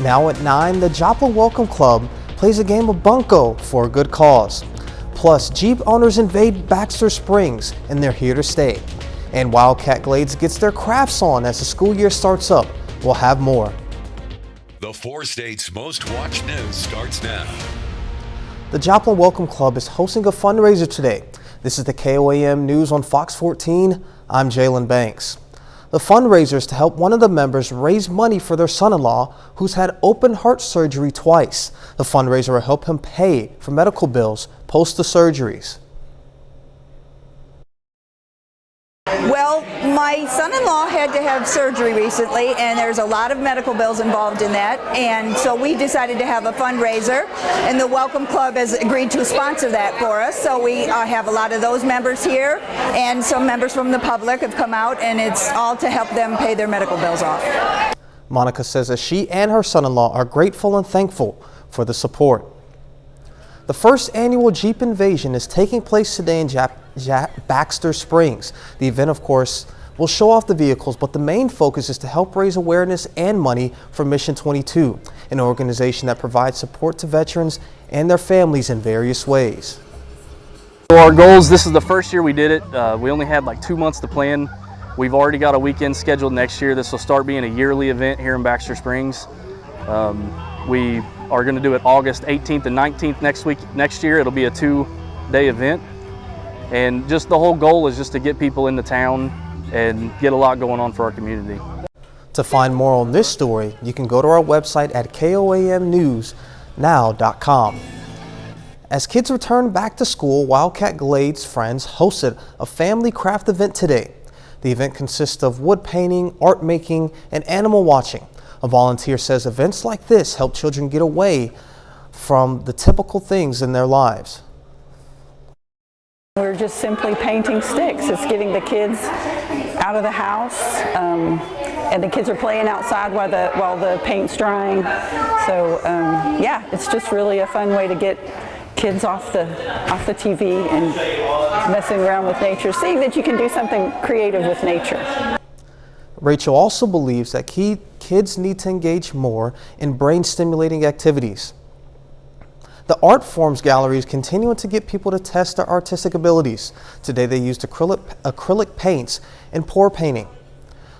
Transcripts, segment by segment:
Now at 9, the Joplin Welcome Club plays a game of bunco for a good cause. Plus, Jeep owners invade Baxter Springs, and they're here to stay. And Wildcat Glades gets their crafts on as the school year starts up. We'll have more. The 4 states' most watched news starts now. The Joplin Welcome Club is hosting a fundraiser today. This is the KOAM News on Fox 14. I'm Jalen Banks. The fundraiser is to help one of the members raise money for their son-in-law who's had open heart surgery twice. The fundraiser will help him pay for medical bills post the surgeries. Well, my son-in-law had to have surgery recently, and there's a lot of medical bills involved in that, and so we decided to have a fundraiser, and the Welcome Club has agreed to sponsor that for us. So we have a lot of those members here, and some members from the public have come out, and it's all to help them pay their medical bills off. Monica says that she and her son-in-law are grateful and thankful for the support. The first annual Jeep Invasion is taking place today in Baxter Springs. The event, of course, will show off the vehicles, but the main focus is to help raise awareness and money for Mission 22, an organization that provides support to veterans and their families in various ways. So our goals, this is the first year we did it. We only had like 2 months to plan. We've already got a weekend scheduled next year. This will start being a yearly event here in Baxter Springs. We are going to do it August 18th and 19th next year. It'll be a 2-day event. And just the whole goal is just to get people into town and get a lot going on for our community. To find more on this story, you can go to our website at koamnewsnow.com. As kids return back to school, Wildcat Glades Friends hosted a family craft event today. The event consists of wood painting, art making, and animal watching. A volunteer says events like this help children get away from the typical things in their lives. We're just simply painting sticks. It's getting the kids out of the house, and the kids are playing outside while the paint's drying. So yeah, it's just really a fun way to get kids off the TV and messing around with nature, seeing that you can do something creative with nature. Rachel also believes that kids need to engage more in brain-stimulating activities. The Art Forms Gallery is continuing to get people to test their artistic abilities. Today they used acrylic paints and pour painting.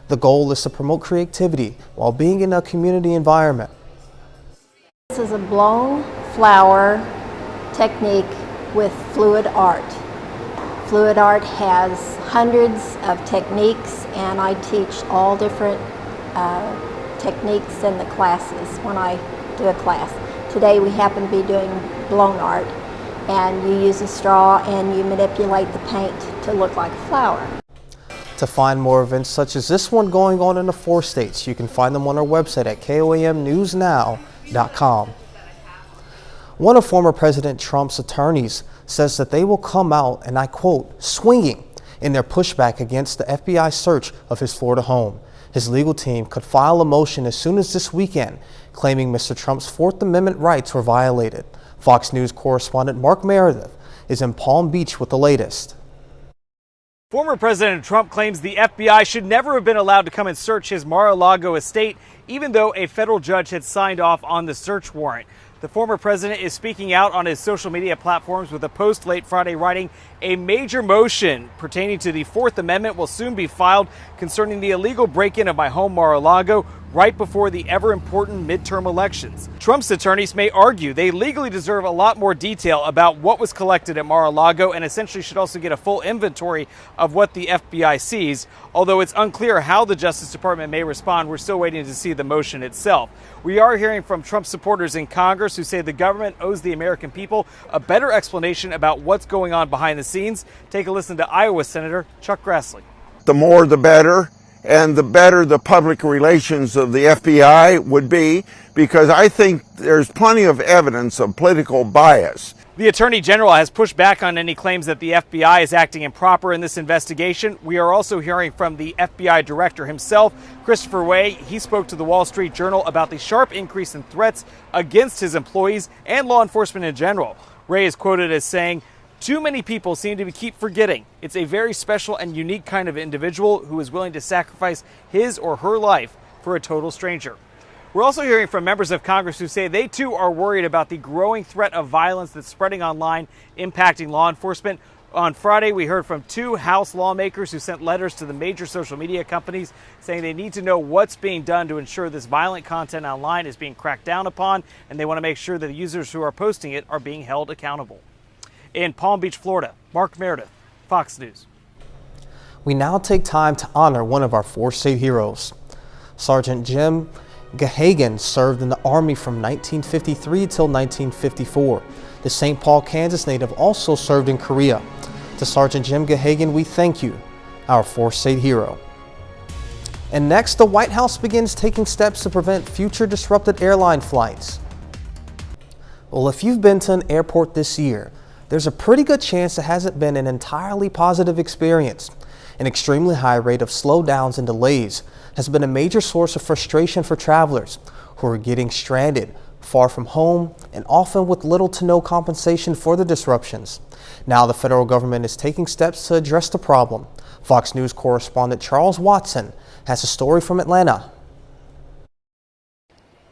The goal is to promote creativity while being in a community environment. This is a blown flower technique with fluid art. Fluid art has hundreds of techniques, and I teach all different techniques in the classes when I do a class. Today we happen to be doing blown art, and you use a straw and you manipulate the paint to look like a flower. To find more events such as this one going on in the 4 states, you can find them on our website at koamnewsnow.com. One of former President Trump's attorneys says that they will come out, and I quote, swinging in their pushback against the FBI search of his Florida home. His legal team could file a motion as soon as this weekend, claiming Mr. Trump's Fourth Amendment rights were violated. Fox News correspondent Mark Meredith is in Palm Beach with the latest. Former President Trump claims the FBI should never have been allowed to come and search his Mar-a-Lago estate, even though a federal judge had signed off on the search warrant. The former president is speaking out on his social media platforms with a post late Friday writing, "A major motion pertaining to the Fourth Amendment will soon be filed concerning the illegal break-in of my home Mar-a-Lago right before the ever-important midterm elections." Trump's attorneys may argue they legally deserve a lot more detail about what was collected at Mar-a-Lago and essentially should also get a full inventory of what the FBI sees. Although it's unclear how the Justice Department may respond, we're still waiting to see the motion itself. We are hearing from Trump supporters in Congress who say the government owes the American people a better explanation about what's going on behind the scenes. Take a listen to Iowa Senator Chuck Grassley. The more the better, and the better the public relations of the FBI would be, because I think there's plenty of evidence of political bias. The Attorney General has pushed back on any claims that the FBI is acting improper in this investigation. We are also hearing from the FBI director himself, Christopher Wray. He spoke to the Wall Street Journal about the sharp increase in threats against his employees and law enforcement in general. Wray is quoted as saying, "Too many people seem to keep forgetting. It's a very special and unique kind of individual who is willing to sacrifice his or her life for a total stranger." We're also hearing from members of Congress who say they too are worried about the growing threat of violence that's spreading online, impacting law enforcement. On Friday, we heard from 2 House lawmakers who sent letters to the major social media companies saying they need to know what's being done to ensure this violent content online is being cracked down upon, and they want to make sure that the users who are posting it are being held accountable. In Palm Beach, Florida, Mark Meredith, Fox News. We now take time to honor one of our 4 state heroes. Sergeant Jim Gahagan served in the Army from 1953 till 1954. The St. Paul, Kansas native also served in Korea. To Sergeant Jim Gahagan, we thank you, our 4th state hero. And next, the White House begins taking steps to prevent future disrupted airline flights. Well, if you've been to an airport this year, there's a pretty good chance it hasn't been an entirely positive experience. An extremely high rate of slowdowns and delays has been a major source of frustration for travelers who are getting stranded far from home and often with little to no compensation for the disruptions. Now the federal government is taking steps to address the problem. Fox News correspondent Charles Watson has a story from Atlanta.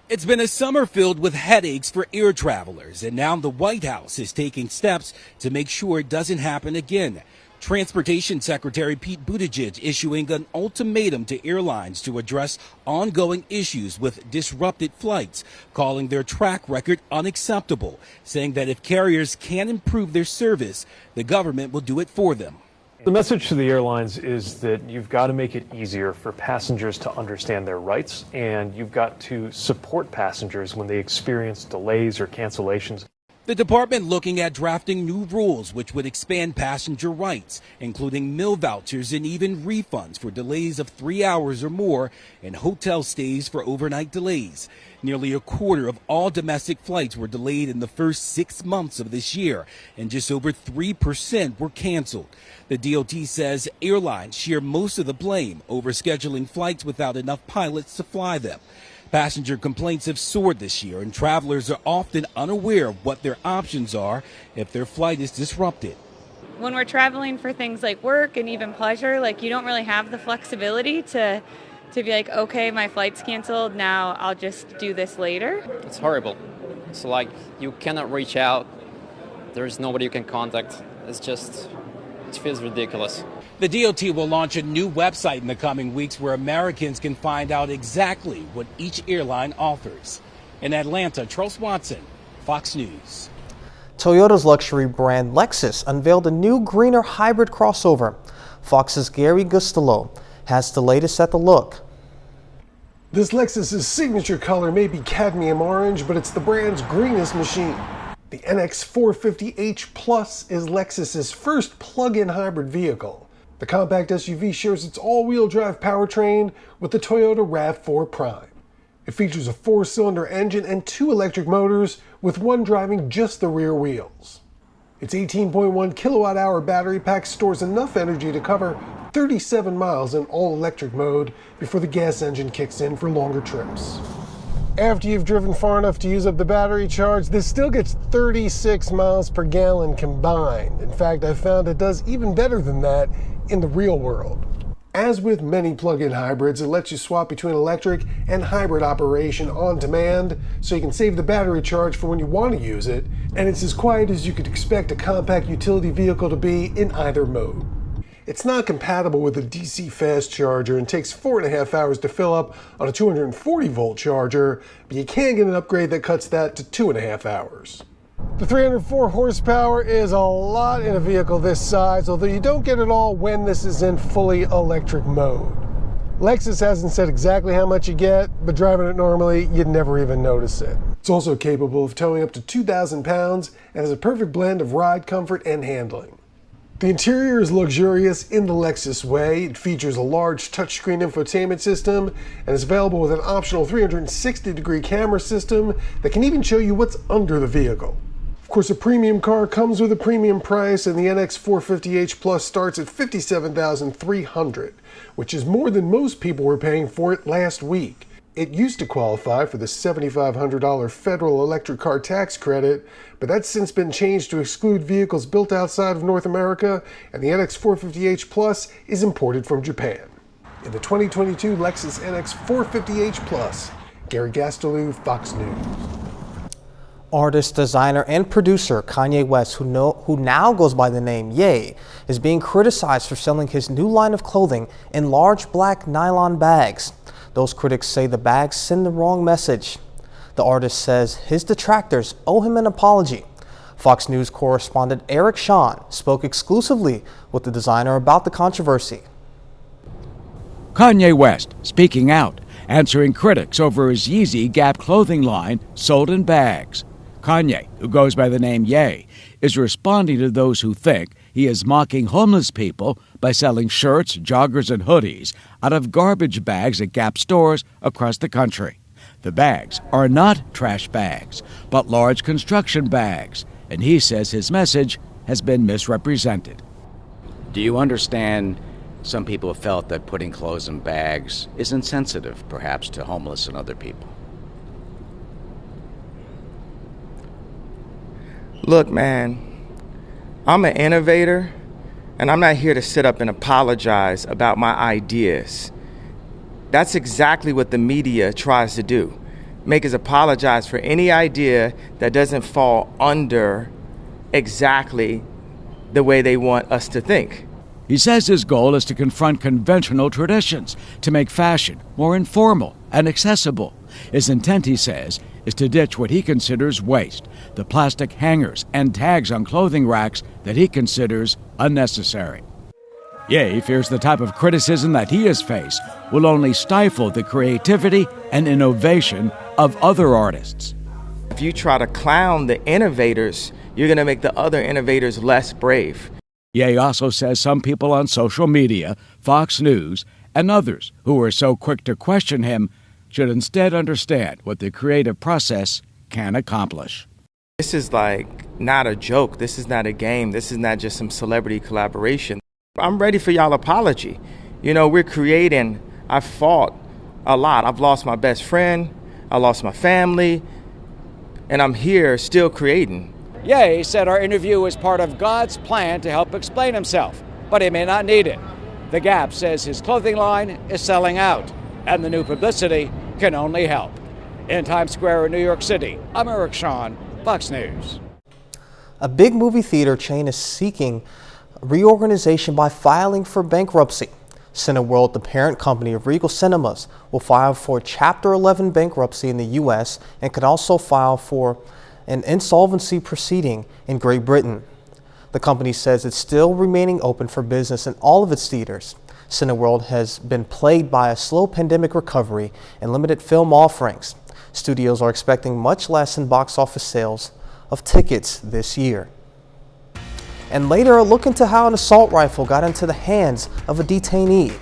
It's been a summer filled with headaches for air travelers, and now the White House is taking steps to make sure it doesn't happen again. Transportation Secretary Pete Buttigieg issuing an ultimatum to airlines to address ongoing issues with disrupted flights, calling their track record unacceptable, saying that if carriers can improve their service, the government will do it for them. The message to the airlines is that you've got to make it easier for passengers to understand their rights, and you've got to support passengers when they experience delays or cancellations. The department looking at drafting new rules which would expand passenger rights, including meal vouchers and even refunds for delays of 3 hours or more and hotel stays for overnight delays. Nearly a quarter of all domestic flights were delayed in the first 6 months of this year, and just over 3% were canceled. The DOT says airlines share most of the blame over scheduling flights without enough pilots to fly them. Passenger complaints have soared this year, and travelers are often unaware of what their options are if their flight is disrupted. When we're traveling for things like work and even pleasure, like, you don't really have the flexibility to be like, okay, my flight's canceled, now I'll just do this later. It's horrible. It's like you cannot reach out. There's nobody you can contact. It feels ridiculous. The DOT will launch a new website in the coming weeks where Americans can find out exactly what each airline offers. In Atlanta, Charles Watson, Fox News. Toyota's luxury brand Lexus unveiled a new greener hybrid crossover. Fox's Gary Gustalo has the latest at the look. This Lexus's signature color may be cadmium orange, but it's the brand's greenest machine. The NX450H Plus is Lexus's first plug-in hybrid vehicle. The compact SUV shares its all-wheel drive powertrain with the Toyota RAV4 Prime. It features a 4-cylinder engine and 2 electric motors, with one driving just the rear wheels. Its 18.1 kilowatt-hour battery pack stores enough energy to cover 37 miles in all-electric mode before the gas engine kicks in for longer trips. After you've driven far enough to use up the battery charge, this still gets 36 miles per gallon combined. In fact, I found it does even better than that in the real world. As with many plug-in hybrids, it lets you swap between electric and hybrid operation on demand, so you can save the battery charge for when you want to use it, and it's as quiet as you could expect a compact utility vehicle to be in either mode. It's not compatible with a DC fast charger and takes 4.5 hours to fill up on a 240 volt charger, but you can get an upgrade that cuts that to 2.5 hours. The 304 horsepower is a lot in a vehicle this size, although you don't get it all when this is in fully electric mode. Lexus hasn't said exactly how much you get, but driving it normally, you'd never even notice it. It's also capable of towing up to 2,000 pounds and has a perfect blend of ride comfort and handling. The interior is luxurious in the Lexus way. It features a large touchscreen infotainment system and is available with an optional 360-degree camera system that can even show you what's under the vehicle. Of course, a premium car comes with a premium price, and the NX450H Plus starts at $57,300, which is more than most people were paying for it last week. It used to qualify for the $7,500 federal electric car tax credit, but that's since been changed to exclude vehicles built outside of North America, and the NX450H Plus is imported from Japan. In the 2022 Lexus NX450H Plus, Gary Gastelou, Fox News. Artist, designer, and producer Kanye West, who now goes by the name Ye, is being criticized for selling his new line of clothing in large black nylon bags. Those critics say the bags send the wrong message. The artist says his detractors owe him an apology. Fox News correspondent Eric Shawn spoke exclusively with the designer about the controversy. Kanye West speaking out, answering critics over his Yeezy Gap clothing line sold in bags. Kanye, who goes by the name Ye, is responding to those who think he is mocking homeless people by selling shirts, joggers, and hoodies out of garbage bags at Gap stores across the country. The bags are not trash bags, but large construction bags, and he says his message has been misrepresented. Do you understand some people have felt that putting clothes in bags is insensitive, perhaps, to homeless and other people? Look, man, I'm an innovator, and I'm not here to sit up and apologize about my ideas. That's exactly what the media tries to do. Make us apologize for any idea that doesn't fall under exactly the way they want us to think. He says his goal is to confront conventional traditions, to make fashion more informal and accessible. His intent, he says, is to ditch what he considers waste, the plastic hangers and tags on clothing racks that he considers unnecessary. Ye fears the type of criticism that he has faced will only stifle the creativity and innovation of other artists. If you try to clown the innovators, you're going to make the other innovators less brave. Ye also says some people on social media, Fox News, and others who are so quick to question him should instead understand what the creative process can accomplish. This is like not a joke. This is not a game. This is not just some celebrity collaboration. I'm ready for y'all apology. You know, we're creating. I fought a lot. I've lost my best friend. I lost my family. And I'm here still creating. Ye said our interview is part of God's plan to help explain himself, but he may not need it. The Gap says his clothing line is selling out, and the new publicity can only help. In Times Square in New York City, I'm Eric Shawn, Fox News. A big movie theater chain is seeking reorganization by filing for bankruptcy. Cineworld, the parent company of Regal Cinemas, will file for Chapter 11 bankruptcy in the U.S. and could also file for an insolvency proceeding in Great Britain. The company says it's still remaining open for business in all of its theaters. Cineworld has been plagued by a slow pandemic recovery and limited film offerings. Studios are expecting much less in box office sales of tickets this year. And later, a look into how an assault rifle got into the hands of a detainee.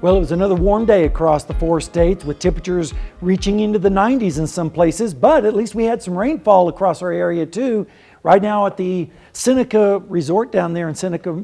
Well, it was another warm day across the 4 states with temperatures reaching into the 90s in some places, but at least we had some rainfall across our area too. Right now at the Seneca Resort down there in Seneca,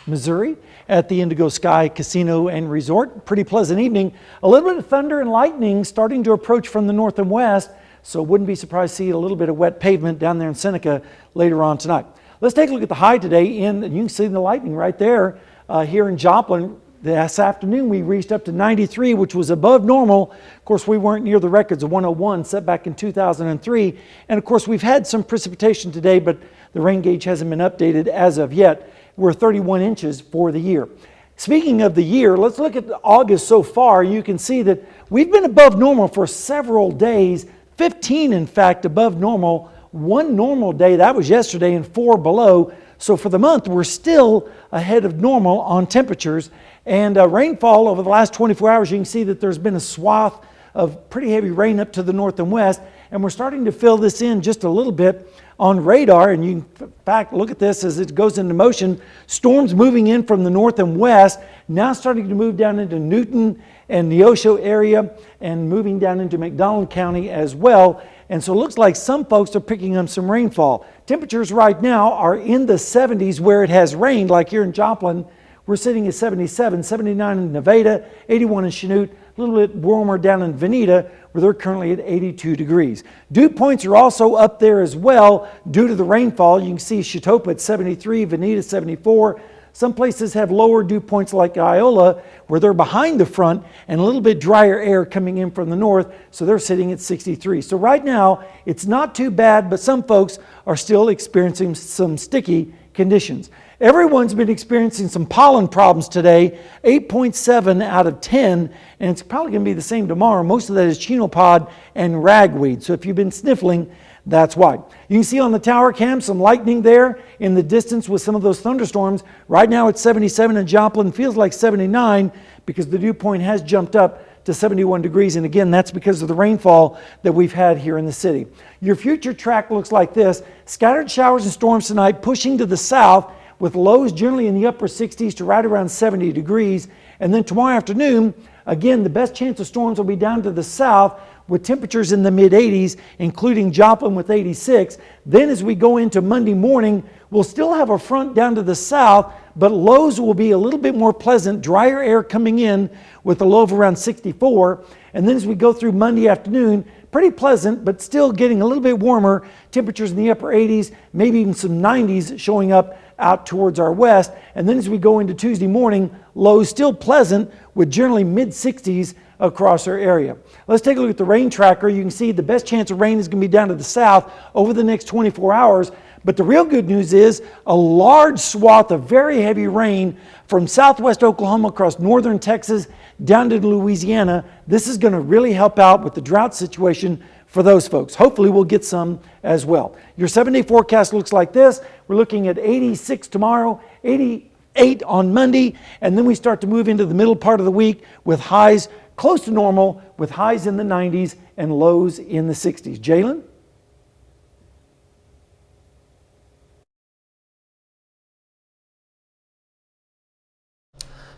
Missouri, at the Indigo Sky Casino and Resort. Pretty pleasant evening. A little bit of thunder and lightning starting to approach from the north and west, so wouldn't be surprised to see a little bit of wet pavement down there in Seneca later on tonight. Let's take a look at the high today, and you can see the lightning right there here in Joplin. This afternoon we reached up to 93, which was above normal. Of course, we weren't near the records of 101 set back in 2003. And of course, we've had some precipitation today, but the rain gauge hasn't been updated as of yet. We're 31 inches for the year. Speaking of the year, let's look at August so far. You can see that we've been above normal for several days, 15 in fact above normal, 1 normal day, that was yesterday, and 4 below. So for the month, we're still ahead of normal on temperatures. And rainfall over the last 24 hours, you can see that there's been a swath of pretty heavy rain up to the north and west. And we're starting to fill this in just a little bit on radar. And you can, in fact, look at this as it goes into motion. Storms moving in from the north and west, now starting to move down into Newton and Neosho area and moving down into McDonald County as well. And so it looks like some folks are picking up some rainfall. Temperatures right now are in the 70s where it has rained, like here in Joplin. We're sitting at 77, 79 in Nevada, 81 in Chanute, a little bit warmer down in Veneta, where they're currently at 82 degrees. Dew points are also up there as well due to the rainfall. You can see Chetopa at 73, Veneta 74, Some places have lower dew points like Iola, where they're behind the front and a little bit drier air coming in from the north, so they're sitting at 63. So right now, it's not too bad, but some folks are still experiencing some sticky conditions. Everyone's been experiencing some pollen problems today, 8.7 out of 10, and it's probably going to be the same tomorrow. Most of that is chenopod and ragweed. So if you've been sniffling, that's why. You can see on the tower cam some lightning there in the distance with some of those thunderstorms. Right now it's 77 in Joplin, feels like 79 because the dew point has jumped up to 71 degrees. And again, that's because of the rainfall that we've had here in the city. Your future track looks like this. Scattered showers and storms tonight pushing to the south with lows generally in the upper 60s to right around 70 degrees. And then tomorrow afternoon, again, the best chance of storms will be down to the south with temperatures in the mid-80s, including Joplin with 86. Then as we go into Monday morning, we'll still have a front down to the south, but lows will be a little bit more pleasant, drier air coming in with a low of around 64. And then as we go through Monday afternoon, pretty pleasant, but still getting a little bit warmer, temperatures in the upper 80s, maybe even some 90s showing up out towards our west. And then as we go into Tuesday morning, lows still pleasant with generally mid-60s across our area. Let's take a look at the rain tracker. You can see the best chance of rain is going to be down to the south over the next 24 hours. But the real good news is a large swath of very heavy rain from southwest Oklahoma across northern Texas down to Louisiana. This is going to really help out with the drought situation for those folks. Hopefully we'll get some as well. Your 7-day forecast looks like this. We're looking at 86 tomorrow, 88 on Monday, and then we start to move into the middle part of the week with highs close to normal, with highs in the 90s and lows in the 60s. Jalen?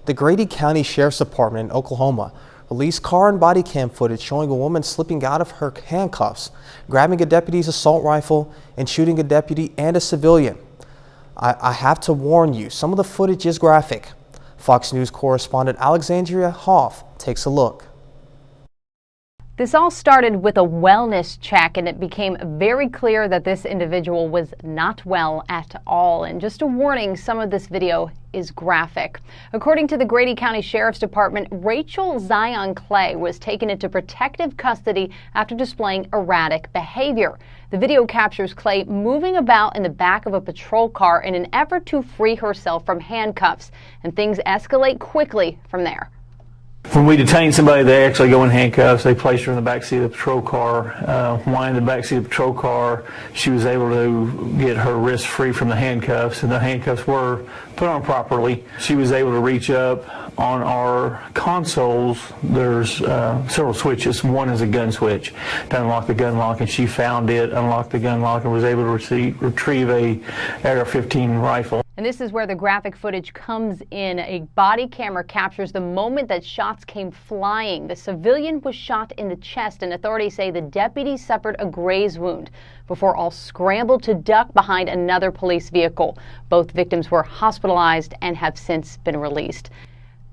The Grady County Sheriff's Department in Oklahoma released car and body cam footage showing a woman slipping out of her handcuffs, grabbing a deputy's assault rifle, and shooting a deputy and a civilian. I have to warn you, some of the footage is graphic. Fox News correspondent Alexandria Hoff takes a look. This all started with a wellness check, and it became very clear that this individual was not well at all. And just a warning, some of this video is graphic. According to the Grady County Sheriff's Department, Rachel Zion Clay was taken into protective custody after displaying erratic behavior. The video captures Clay moving about in the back of a patrol car in an effort to free herself from handcuffs, and things escalate quickly from there. When we detain somebody, they actually go in handcuffs. They place her in the backseat of the patrol car. While in the backseat of the patrol car, she was able to get her wrists free from the handcuffs, and the handcuffs were put on properly. She was able to reach up. On our consoles, there's several switches. One is a gun switch to unlock the gun lock, and she found it, unlocked the gun lock, and was able to retrieve a AR-15 rifle. And this is where the graphic footage comes in. A body camera captures the moment that shots came flying. The civilian was shot in the chest, and authorities say the deputy suffered a graze wound before all scrambled to duck behind another police vehicle. Both victims were hospitalized and have since been released.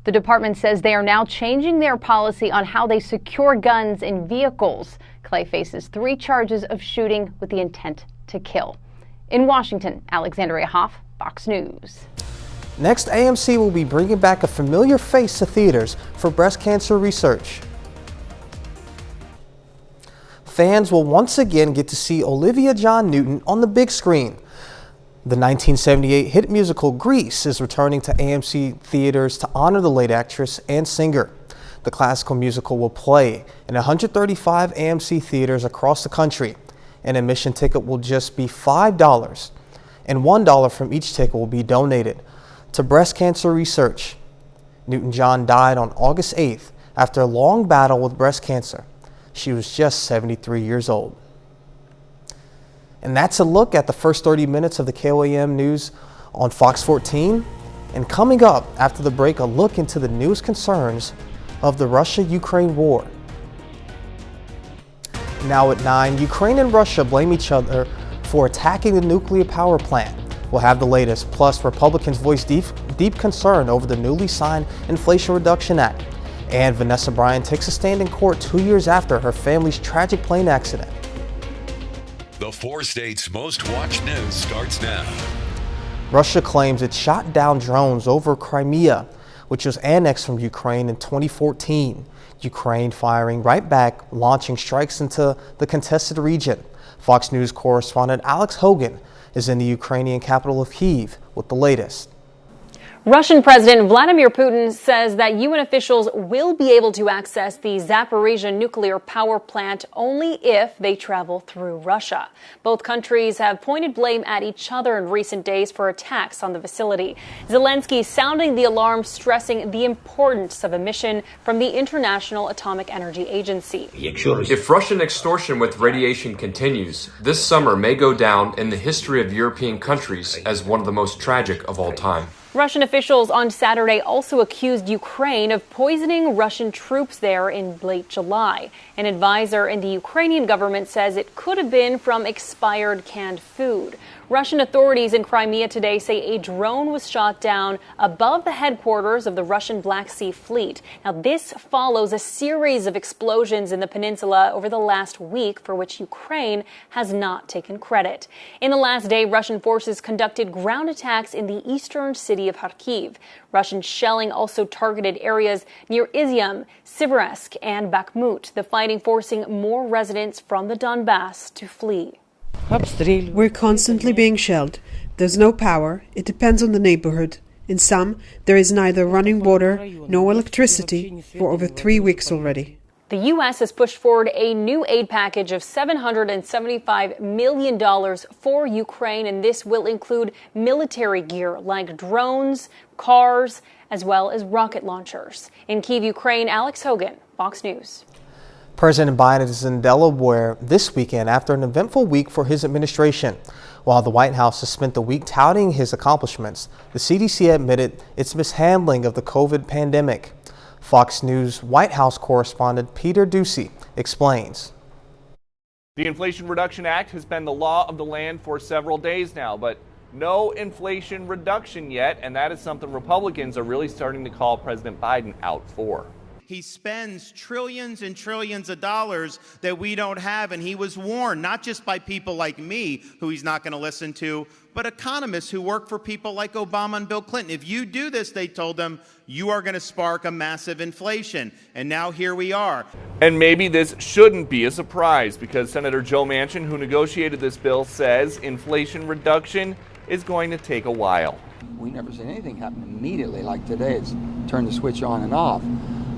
The department says they are now changing their policy on how they secure guns in vehicles. Clay faces 3 charges of shooting with the intent to kill. In Washington, Alexandria Hoff, Fox News. Next, AMC will be bringing back a familiar face to theaters for breast cancer research. Fans will once again get to see Olivia John Newton on the big screen. The 1978 hit musical Grease is returning to AMC theaters to honor the late actress and singer. The classical musical will play in 135 AMC theaters across the country. An admission ticket will just be $5, and $1 from each ticket will be donated to breast cancer research. Newton-John died on August 8th after a long battle with breast cancer. She was just 73 years old. And that's a look at the first 30 minutes of the KOAM news on Fox 14. And coming up after the break, a look into the newest concerns of the Russia-Ukraine war. Now at 9, Ukraine and Russia blame each other for attacking the nuclear power plant. We'll have the latest. Plus, Republicans voice deep concern over the newly signed Inflation Reduction Act. And Vanessa Bryant takes a stand in court 2 years after her family's tragic plane accident. The 4 states' most watched news starts now. Russia claims it shot down drones over Crimea, which was annexed from Ukraine in 2014. Ukraine firing right back, launching strikes into the contested region. Fox News correspondent Alex Hogan is in the Ukrainian capital of Kyiv with the latest. Russian President Vladimir Putin says that UN officials will be able to access the Zaporizhzhia nuclear power plant only if they travel through Russia. Both countries have pointed blame at each other in recent days for attacks on the facility. Zelensky sounding the alarm, stressing the importance of a mission from the International Atomic Energy Agency. If Russian extortion with radiation continues, this summer may go down in the history of European countries as one of the most tragic of all time. Russian officials on Saturday also accused Ukraine of poisoning Russian troops there in late July. An advisor in the Ukrainian government says it could have been from expired canned food. Russian authorities in Crimea today say a drone was shot down above the headquarters of the Russian Black Sea Fleet. Now, this follows a series of explosions in the peninsula over the last week for which Ukraine has not taken credit. In the last day, Russian forces conducted ground attacks in the eastern city of Kharkiv. Russian shelling also targeted areas near Izium, Siversk, and Bakhmut, the fighting forcing more residents from the Donbass to flee. We're constantly being shelled. There's no power. It depends on the neighborhood. In some, there is neither running water nor electricity for over 3 weeks already. The U.S. has pushed forward a new aid package of $775 million for Ukraine, and this will include military gear like drones, cars, as well as rocket launchers. In Kyiv, Ukraine, Alex Hogan, Fox News. President Biden is in Delaware this weekend after an eventful week for his administration. While the White House has spent the week touting his accomplishments, the CDC admitted its mishandling of the COVID pandemic. Fox News White House correspondent Peter Ducey explains. The Inflation Reduction Act has been the law of the land for several days now, but no inflation reduction yet, and that is something Republicans are really starting to call President Biden out for. He spends trillions and trillions of dollars that we don't have, and he was warned, not just by people like me, who he's not going to listen to, but economists who work for people like Obama and Bill Clinton. If you do this, they told them, you are going to spark a massive inflation. And now here we are. And maybe this shouldn't be a surprise, because Senator Joe Manchin, who negotiated this bill, says inflation reduction is going to take a while. We never seen anything happen immediately like today. It's turn the switch on and off.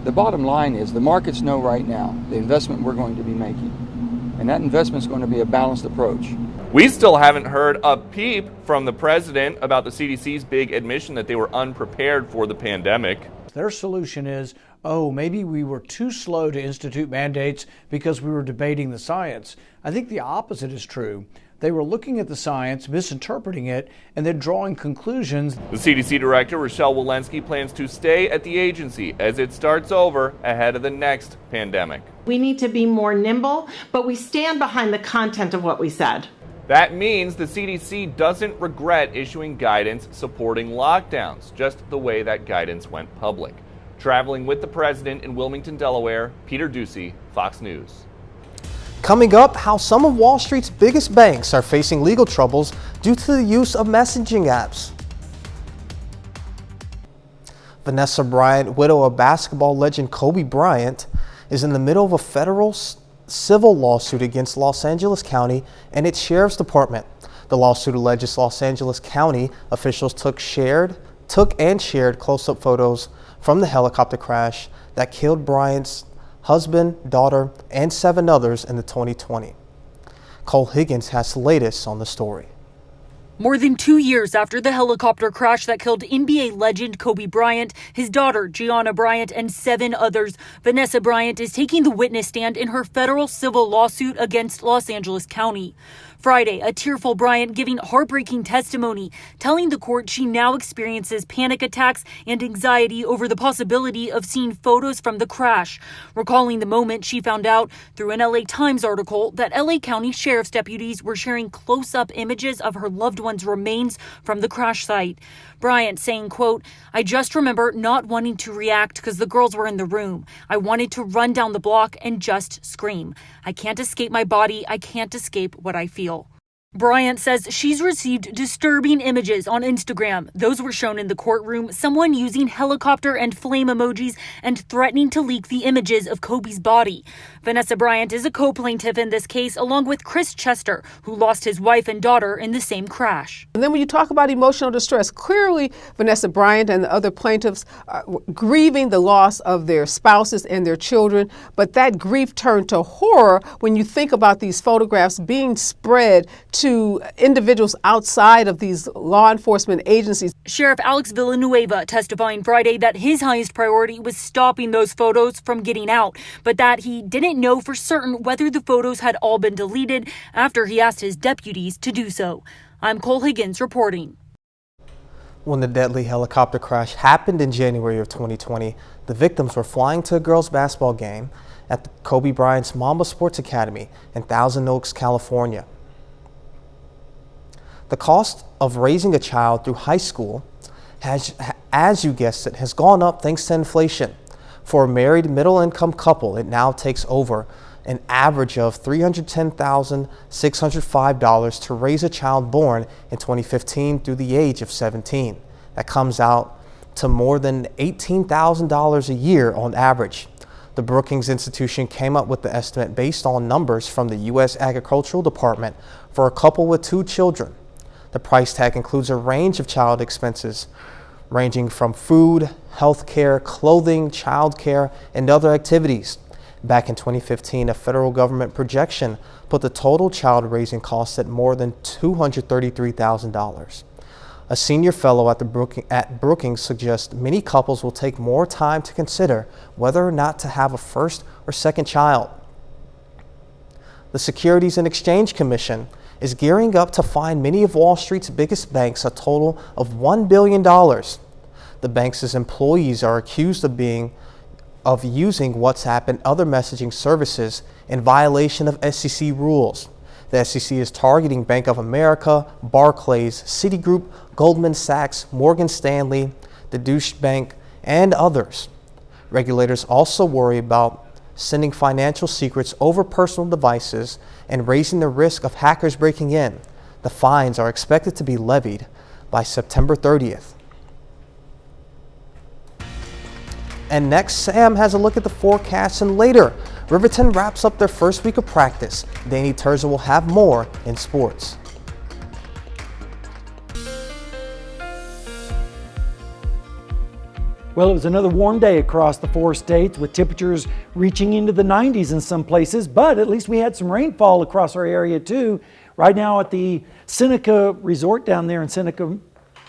The bottom line is the markets know right now the investment we're going to be making, and that investment is going to be a balanced approach. We still haven't heard a peep from the president about the CDC's big admission that they were unprepared for the pandemic. Their solution is, oh, maybe we were too slow to institute mandates because we were debating the science. I think the opposite is true. They were looking at the science, misinterpreting it, and then drawing conclusions. The CDC director, Rochelle Walensky, plans to stay at the agency as it starts over ahead of the next pandemic. We need to be more nimble, but we stand behind the content of what we said. That means the CDC doesn't regret issuing guidance supporting lockdowns, just the way that guidance went public. Traveling with the president in Wilmington, Delaware, Peter Ducey, Fox News. Coming up, how some of Wall Street's biggest banks are facing legal troubles due to the use of messaging apps. Vanessa Bryant, widow of basketball legend Kobe Bryant, is in the middle of a federal civil lawsuit against Los Angeles County and its Sheriff's Department. The lawsuit alleges Los Angeles County officials took and shared close-up photos from the helicopter crash that killed Bryant's husband, daughter, and 7 others in the 2020. Cole Higgins has the latest on the story. More than 2 years after the helicopter crash that killed NBA legend Kobe Bryant, his daughter Gianna Bryant, and 7 others, Vanessa Bryant is taking the witness stand in her federal civil lawsuit against Los Angeles County. Friday, a tearful Bryant giving heartbreaking testimony, telling the court she now experiences panic attacks and anxiety over the possibility of seeing photos from the crash, recalling the moment she found out through an LA Times article that LA County Sheriff's deputies were sharing close-up images of her loved one's remains from the crash site. Bryant saying, quote, "I just remember not wanting to react because the girls were in the room. I wanted to run down the block and just scream. I can't escape my body. I can't escape what I feel." Bryant says she's received disturbing images on Instagram. Those were shown in the courtroom, someone using helicopter and flame emojis and threatening to leak the images of Kobe's body. Vanessa Bryant is a co-plaintiff in this case, along with Chris Chester, who lost his wife and daughter in the same crash. And then when you talk about emotional distress, clearly Vanessa Bryant and the other plaintiffs are grieving the loss of their spouses and their children, but that grief turned to horror when you think about these photographs being spread to individuals outside of these law enforcement agencies. Sheriff Alex Villanueva testifying Friday that his highest priority was stopping those photos from getting out, but that he didn't know for certain whether the photos had all been deleted after he asked his deputies to do so. I'm Cole Higgins reporting. When the deadly helicopter crash happened in January of 2020, the victims were flying to a girls' basketball game at the Kobe Bryant's Mamba Sports Academy in Thousand Oaks, California. The cost of raising a child through high school, as you guessed it, has gone up thanks to inflation. For a married middle-income couple, it now takes over an average of $310,605 to raise a child born in 2015 through the age of 17. That comes out to more than $18,000 a year on average. The Brookings Institution came up with the estimate based on numbers from the U.S. Agricultural Department for a couple with 2 children. The price tag includes a range of child expenses ranging from food, health care, clothing, child care, and other activities. Back in 2015, a federal government projection put the total child raising costs at more than $233,000. A senior fellow at Brookings suggests many couples will take more time to consider whether or not to have a first or second child. The Securities and Exchange Commission is gearing up to fine many of Wall Street's biggest banks a total of $1 billion. The bank's employees are accused of using WhatsApp and other messaging services in violation of SEC rules. The SEC is targeting Bank of America, Barclays, Citigroup, Goldman Sachs, Morgan Stanley, the Deutsche Bank, and others. Regulators also worry about sending financial secrets over personal devices and raising the risk of hackers breaking in. The fines are expected to be levied by September 30th. And next, Sam has a look at the forecast, and later, Riverton wraps up their first week of practice. Danny Terza will have more in sports. Well, it was another warm day across the 4 states with temperatures reaching into the 90s in some places, but at least we had some rainfall across our area too. Right now at the Seneca Resort down there in Seneca,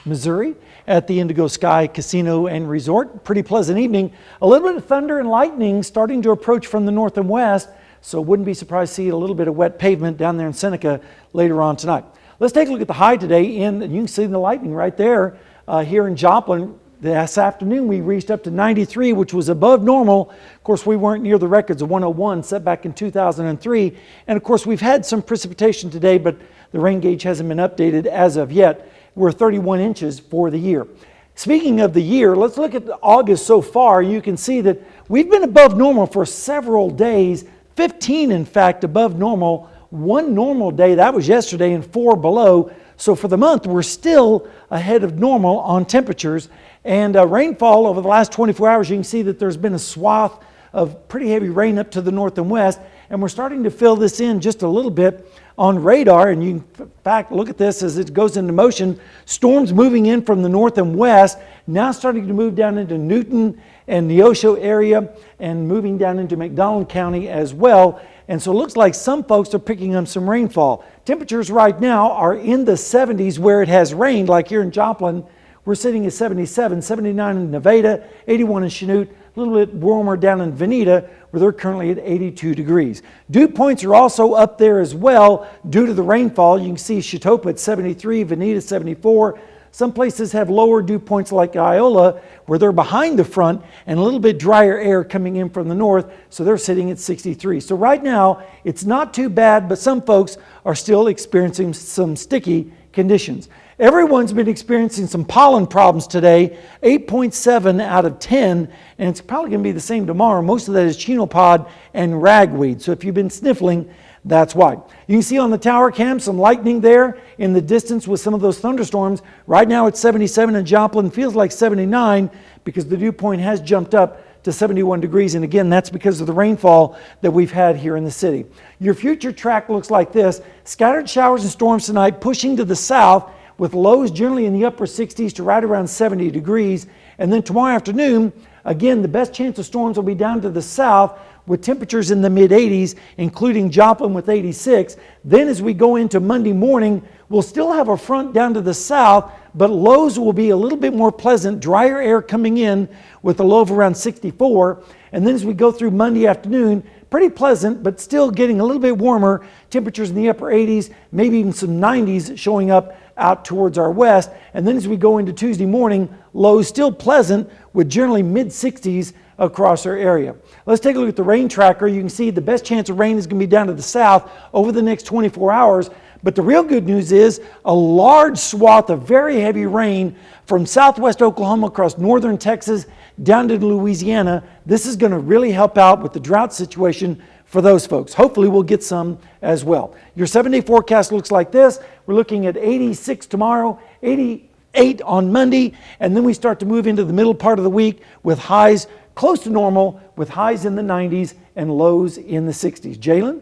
Missouri, at the Indigo Sky Casino and Resort. Pretty pleasant evening. A little bit of thunder and lightning starting to approach from the north and west, so wouldn't be surprised to see a little bit of wet pavement down there in Seneca later on tonight. Let's take a look at the high today, and you can see the lightning right there here in Joplin. This afternoon we reached up to 93, which was above normal. Of course, we weren't near the records of 101 set back in 2003. And of course, we've had some precipitation today, but the rain gauge hasn't been updated as of yet. We're 31 inches for the year. Speaking of the year, let's look at August so far. You can see that we've been above normal for several days, 15 in fact above normal, 1 normal day, that was yesterday, and 4 below. So for the month, we're still ahead of normal on temperatures. And rainfall over the last 24 hours, you can see that there's been a swath of pretty heavy rain up to the north and west. And we're starting to fill this in just a little bit on radar. And you can, in fact, look at this as it goes into motion. Storms moving in from the north and west, now starting to move down into Newton and Neosho area and moving down into McDonald County as well. And so it looks like some folks are picking up some rainfall. Temperatures right now are in the 70s where it has rained, like here in Joplin. We're sitting at 77, 79 in Nevada, 81 in Chanute, a little bit warmer down in Veneta, where they're currently at 82 degrees. Dew points are also up there as well due to the rainfall. You can see Chitopa at 73, Veneta 74. Some places have lower dew points like Iola, where they're behind the front and a little bit drier air coming in from the north, so they're sitting at 63. So right now, it's not too bad, but some folks are still experiencing some sticky conditions. Everyone's been experiencing some pollen problems today, 8.7 out of 10, and it's probably going to be the same tomorrow. Most of that is chenopod and ragweed. So if you've been sniffling, that's why. You can see on the tower cam some lightning there in the distance with some of those thunderstorms. Right now it's 77 in Joplin, feels like 79 because the dew point has jumped up to 71 degrees. And again, that's because of the rainfall that we've had here in the city. Your future track looks like this. Scattered showers and storms tonight pushing to the south with lows generally in the upper 60s to right around 70 degrees. And then tomorrow afternoon, again, the best chance of storms will be down to the south with temperatures in the mid-80s, including Joplin with 86. Then as we go into Monday morning, we'll still have a front down to the south, but lows will be a little bit more pleasant, drier air coming in with a low of around 64. And then as we go through Monday afternoon, pretty pleasant, but still getting a little bit warmer, temperatures in the upper 80s, maybe even some 90s showing up out towards our west. And then as we go into Tuesday morning, lows still pleasant with generally mid-60s across our area. Let's take a look at the rain tracker. You can see the best chance of rain is going to be down to the south over the next 24 hours. But the real good news is a large swath of very heavy rain from southwest Oklahoma across northern Texas down to Louisiana. This is going to really help out with the drought situation for those folks. Hopefully we'll get some as well. Your 7-day forecast looks like this. We're looking at 86 tomorrow, 88 on Monday, and then we start to move into the middle part of the week with highs close to normal, with highs in the 90s and lows in the 60s. Jalen?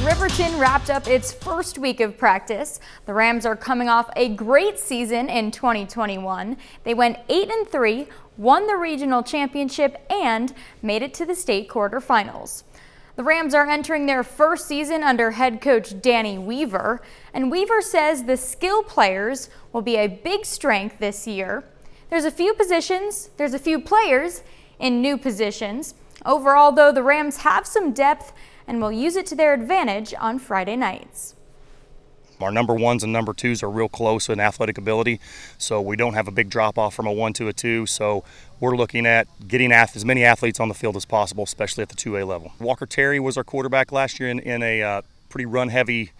Riverton wrapped up its first week of practice. The Rams are coming off a great season in 2021. They went 8-3, won the regional championship, and made it to the state quarterfinals. The Rams are entering their first season under head coach Danny Weaver, and Weaver says the skill players will be a big strength this year. There's a few players in new positions. Overall, though, the Rams have some depth and will use it to their advantage on Friday nights. Our number ones and number twos are real close in athletic ability, so we don't have a big drop off from a 1 to a 2. So we're looking at getting as many athletes on the field as possible, especially at the 2A level. Walker Terry was our quarterback last year in a pretty run-heavy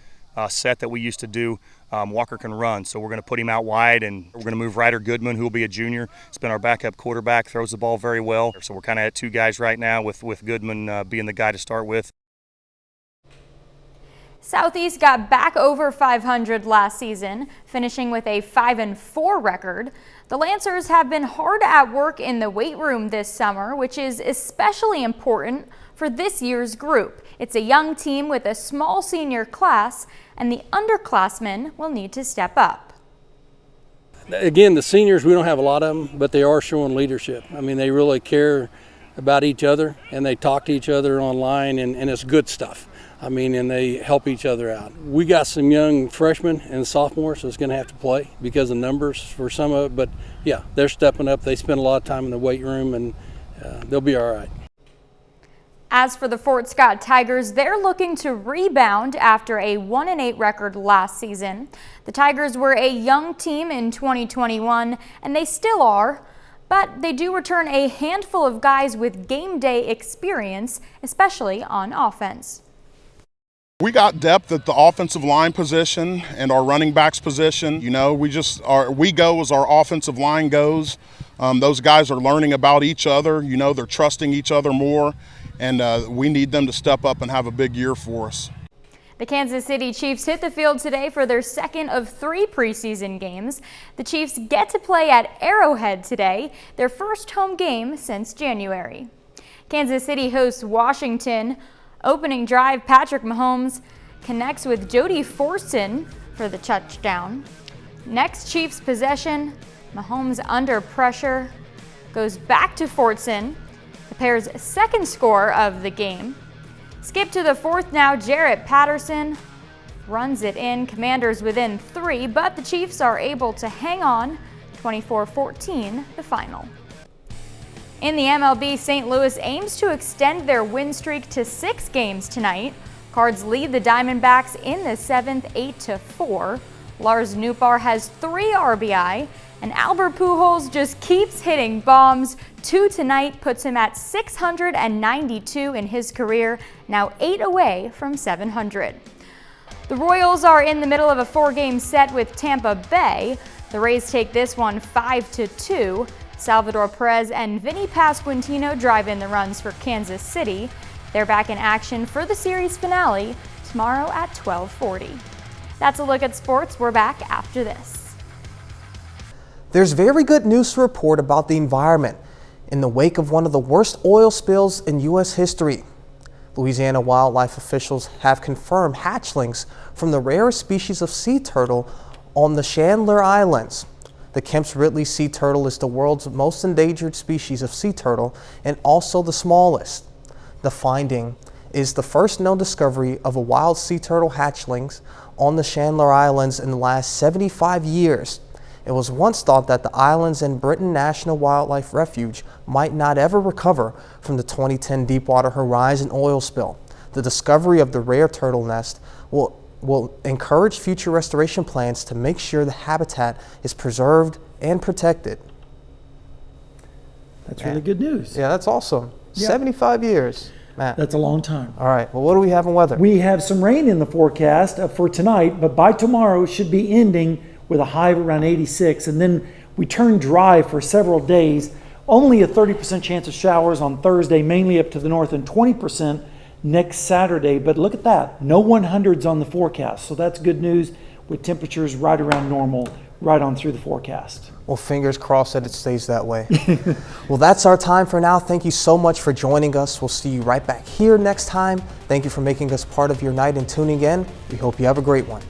set that we used to do. Walker can run, so we're going to put him out wide, and we're going to move Ryder Goodman, who will be a junior. He's been our backup quarterback, throws the ball very well. So we're kind of at two guys right now, with Goodman being the guy to start with. Southeast got back over 500 last season, finishing with a 5-4 record. The Lancers have been hard at work in the weight room this summer, which is especially important for this year's group. It's a young team with a small senior class, and the underclassmen will need to step up. Again, the seniors, we don't have a lot of them, but they are showing leadership. I mean, they really care about each other, and they talk to each other online, and it's good stuff. I mean, and they help each other out. We got some young freshmen and sophomores that's going to have to play because of numbers for some of it. But, yeah, they're stepping up. They spend a lot of time in the weight room, and they'll be all right. As for the Fort Scott Tigers, they're looking to rebound after a 1-8 record last season. The Tigers were a young team in 2021, and they still are. But they do return a handful of guys with game day experience, especially on offense. We got depth at the offensive line position and our running backs position. You know, we go as our offensive line goes. Those guys are learning about each other. You know, they're trusting each other more, and we need them to step up and have a big year for us. The Kansas City Chiefs hit the field today for their second of 3 preseason games. The Chiefs get to play at Arrowhead today, their first home game since January. Kansas City hosts Washington. Opening drive, Patrick Mahomes connects with Jody Fortson for the touchdown. Next Chiefs possession, Mahomes under pressure, goes back to Fortson, the pair's second score of the game. Skip to the fourth now, Jarrett Patterson runs it in, Commanders within 3, but the Chiefs are able to hang on, 24-14 the final. In the MLB, St. Louis aims to extend their win streak to 6 games tonight. Cards lead the Diamondbacks in the 7th, 8-4. Lars Nootbaar has 3 RBI, and Albert Pujols just keeps hitting bombs. 2 tonight puts him at 692 in his career, now 8 away from 700. The Royals are in the middle of a 4-game set with Tampa Bay. The Rays take this one 5-2. Salvador Perez and Vinny Pasquantino drive in the runs for Kansas City. They're back in action for the series finale tomorrow at 12:40. That's a look at sports. We're back after this. There's very good news to report about the environment in the wake of one of the worst oil spills in U.S. history. Louisiana wildlife officials have confirmed hatchlings from the rare species of sea turtle on the Chandler Islands. The Kemp's Ridley sea turtle is the world's most endangered species of sea turtle and also the smallest. The finding is the first known discovery of a wild sea turtle hatchlings on the Chandler Islands in the last 75 years. It was once thought that the islands and Britain National Wildlife Refuge might not ever recover from the 2010 Deepwater Horizon oil spill. The discovery of the rare turtle nest will encourage future restoration plans to make sure the habitat is preserved and protected. That's really good news. Yeah, that's awesome. Yeah. 75 years. Matt. That's a long time. All right, well, what do we have in weather? We have some rain in the forecast for tonight, but by tomorrow it should be ending with a high of around 86, and then we turn dry for several days. Only a 30% chance of showers on Thursday, mainly up to the north, and 20% next Saturday. But look at that, no 100s on the forecast, so that's good news with temperatures right around normal, right on through the forecast. Well, fingers crossed that it stays that way. Well, that's our time for now. Thank you so much for joining us. We'll see you right back here next time. Thank you for making us part of your night and tuning in. We hope you have a great one.